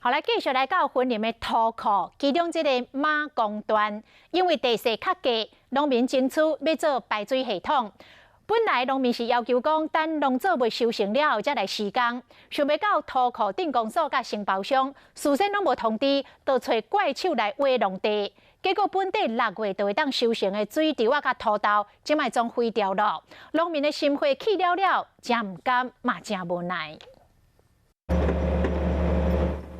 好来，继续来到云林的土库，其中这个马公段，因为地势较低，农民争取要做排水系统。本来农民是要求讲，等农作物收成了后才来施工，想要到土库镇公所甲承包商事先拢无通知，就找怪手来挖农地。结果本地6月就会当收成的水稻啊、甲土豆，即卖总毁掉了。农民的心火起了了，真唔甘，嘛真无奈。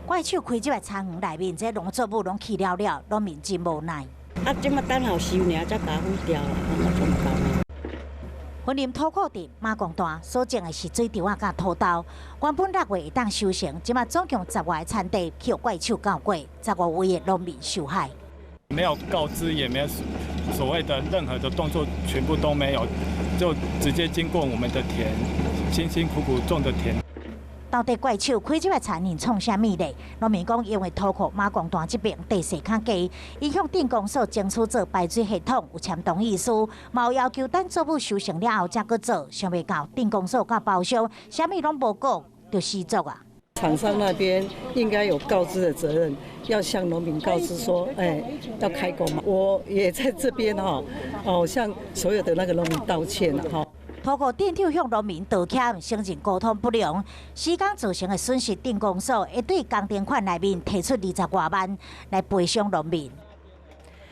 怪手开这个田园内面，这农作物拢去了了，农民真无奈。啊，即马等候收尔，才把毁掉了，我怎么办？云林土库镇马公段所种的是水稻啊、甲土豆，原本6月会当收成，即马总共10外的产地被怪手搞过，15位的农民受害。没有告知，也没有所谓的任何的动作，全部都没有，就直接经过我们的田，辛辛苦苦种的田。到底怪手开这个田园创啥物呢？农民讲，因为土库马公段这边地势较低，伊向镇公所争取做排水系统，有签同意书，嘛有要求等作物收成了后才去做，想袂到镇公所甲包商啥物拢无讲，就失足啊！厂商那边应该有告知的责任，要向农民告知说，要开工嘛。我也在这边向所有的那个农民道歉了哈。土库镇长向农民道歉，承认沟通不良，施工造成的损失，镇公所会对工程款内面提出20多万来赔偿农民。